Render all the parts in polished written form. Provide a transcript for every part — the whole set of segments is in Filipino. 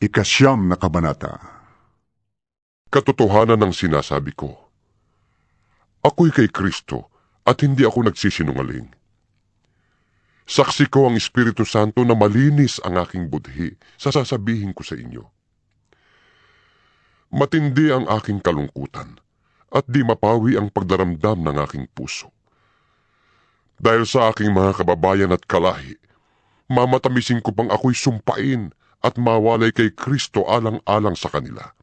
Ikasyam na kabanata. Katotohanan ng sinasabi ko. Ako'y kay Kristo at hindi ako nagsisinungaling. Saksi ko ang Espiritu Santo na malinis ang aking budhi sa sasabihin ko sa inyo. Matindi ang aking kalungkutan at di mapawi ang pagdaramdam ng aking puso. Dahil sa aking mga kababayan at kalahi, mamatamisin ko pang ako'y sumpain at mawalay kay Kristo alang-alang sa kanila.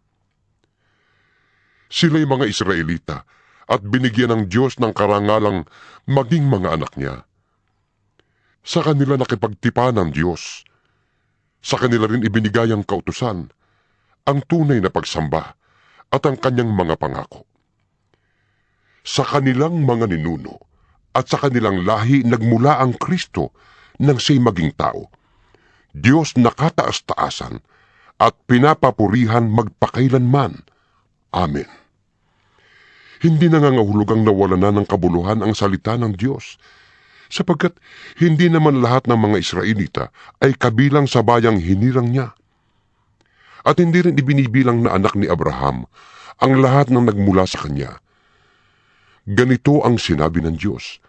Sila'y mga Israelita at binigyan ng Diyos ng karangalang maging mga anak niya. Sa kanila nakipagtipan ng Diyos. Sa kanila rin ibinigay ang kautusan, ang tunay na pagsamba at ang kanyang mga pangako. Sa kanilang mga ninuno at sa kanilang lahi nagmula ang Kristo nang siya'y maging tao. Diyos na kataas-taasan at pinapapurihan magpakailanman. Amen. Hindi nangangahulugang nawalan na ng kabuluhan ang salita ng Diyos, sapagkat hindi naman lahat ng mga Israelita ay kabilang sa bayang hinirang niya. At hindi rin ibinibilang na anak ni Abraham ang lahat ng nagmula sa kanya. Ganito ang sinabi ng Diyos: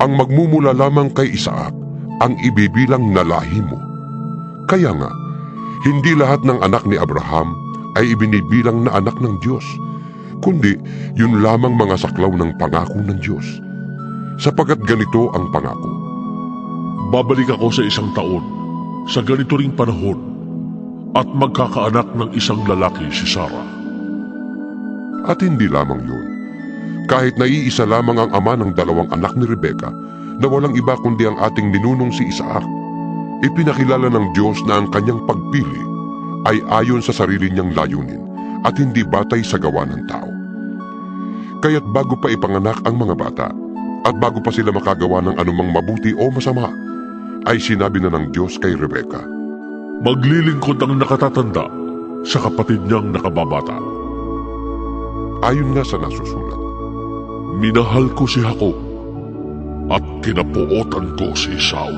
ang magmumula lamang kay Isaac ang ibibilang na lahi mo. Kaya nga, hindi lahat ng anak ni Abraham ay ibinibilang na anak ng Diyos, kundi yun lamang mga saklaw ng pangako ng Diyos. Sapagkat ganito ang pangako: babalik ako sa 1 taon, sa ganito ring panahon, at magkakaanak ng isang lalaki si Sarah. At hindi lamang yun. Kahit naiisa lamang ang ama ng 2 anak ni Rebecca, na walang iba kundi ang ating ninunong si Isaac, ipinakilala ng Diyos na ang kanyang pagpili ay ayon sa sarili niyang layunin at hindi batay sa gawa ng tao. Kaya't bago pa ipanganak ang mga bata at bago pa sila makagawa ng anumang mabuti o masama, ay sinabi na ng Diyos kay Rebecca, maglilingkod ang nakatatanda sa kapatid niyang nakababata. Ayon nga sa nasusulat, minahal ko si Jacob at kinapuotan ko si Esau.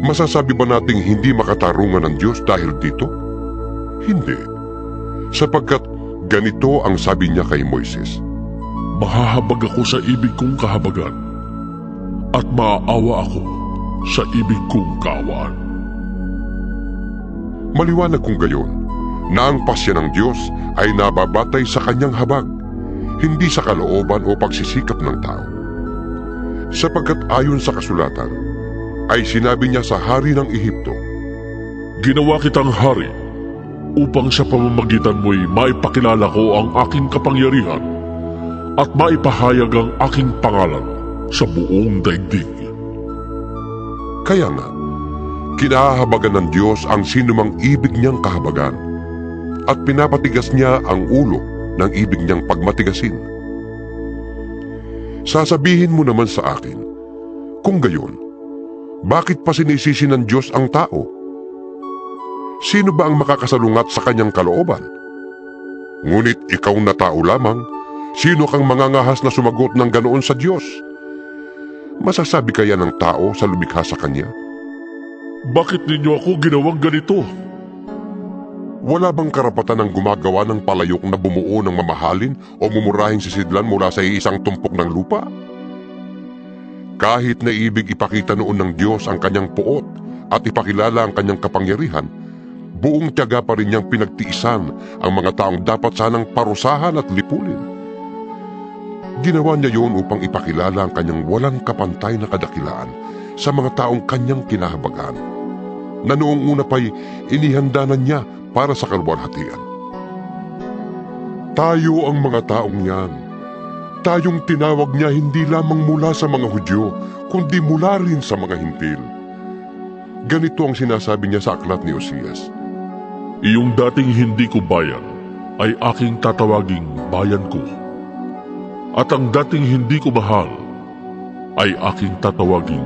Masasabi ba nating hindi makatarungan ng Diyos dahil dito? Hindi. Sapagkat ganito ang sabi niya kay Moises, mahahabag ako sa ibig kong kahabagan at maaawa ako sa ibig kong kaawaan. Maliwanag kung gayon na ang pasya ng Diyos ay nababatay sa kanyang habag, hindi sa kalooban o pagsisikap ng tao. Sapagkat ayon sa kasulatan, ay sinabi niya sa hari ng Ehipto, ginawa kitang hari upang sa pamamagitan mo'y maipakilala ko ang aking kapangyarihan at maipahayag ang aking pangalan sa buong daigdig. Kaya nga, kinahahabagan ng Diyos ang sinumang ibig niyang kahabagan at pinapatigas niya ang ulo ng ibig niyang pagmatigasin. Sasabihin mo naman sa akin, kung gayon, bakit pa sinisisi ng Diyos ang tao? Sino ba ang makakasalungat sa kanyang kalooban? Ngunit ikaw na tao lamang, sino kang mangangahas na sumagot ng ganoon sa Diyos? Masasabi kaya ng tao sa lumikha sa kanya, bakit ninyo ako ginawang ganito? wala bang karapatan ng gumagawa ng palayok na bumuo ng mamahalin o mumurahing sisidlan mula sa isang tumpok ng lupa? Kahit na ibig ipakita noon ng Diyos ang kanyang puot at ipakilala ang kanyang kapangyarihan, buong tiyaga pa rin niyang pinagtiisan ang mga taong dapat sanang parusahan at lipulin. Ginawa niya yun upang ipakilala ang kanyang walang kapantay na kadakilaan sa mga taong kanyang kinahabagan, na noong una pa'y inihandanan niya para sa kaluwalhatian. Tayo ang mga taong yan. Tayong tinawag niya hindi lamang mula sa mga Hudyo, kundi mula rin sa mga Hintil. Ganito ang sinasabi niya sa aklat ni Osias, iyong dating hindi ko bayan ay aking tatawaging bayan ko, at ang dating hindi ko mahal ay aking tatawaging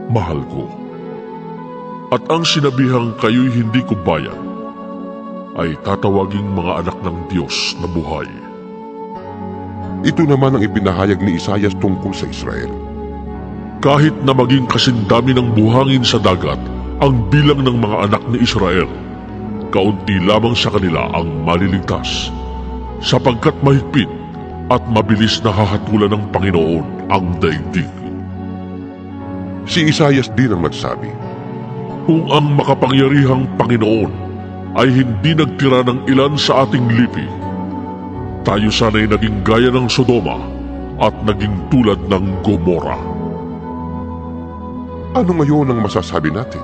mahal ko. At ang sinabihang kayo'y hindi ko bayan ay tatawaging mga anak ng Diyos na buhay. Ito naman ang ipinahayag ni Isaias tungkol sa Israel. Kahit na maging kasindami ng buhangin sa dagat ang bilang ng mga anak ni Israel, kaunti lamang sa kanila ang maliligtas, sapagkat mahigpit at mabilis na hahatulan ng Panginoon ang daigdig. Si Isaias din ang nagsabi, Kung ang makapangyarihang Panginoon ay hindi nagtira ng ilan sa ating lipi, tayo sana'y naging gaya ng Sodoma at naging tulad ng Gomora. ano ngayon ang masasabi natin?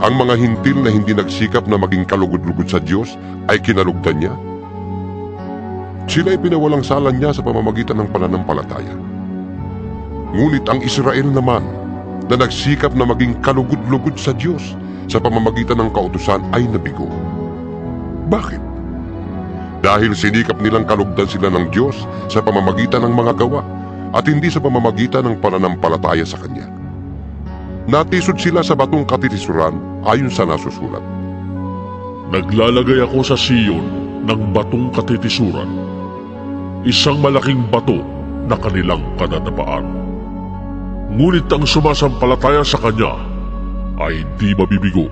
Ang mga hintil na hindi nagsikap na maging kalugod-lugod sa Diyos ay kinalugdan niya? Sila ay pinawalang sala niya sa pamamagitan ng pananampalataya. Ngunit ang Israel naman na nagsikap na maging kalugod-lugod sa Diyos sa pamamagitan ng kautusan ay nabigo. Bakit? Dahil sinikap nilang kalugdan sila ng Diyos sa pamamagitan ng mga gawa at hindi sa pamamagitan ng pananampalataya sa Kanya. Natisod sila sa batong katitisuran ayon sa nasusulat. Naglalagay ako sa Siyon ng batong katitisuran, isang malaking bato na kanilang kadadapaan. Ngunit ang sumasampalataya sa Kanya ay di mabibigo.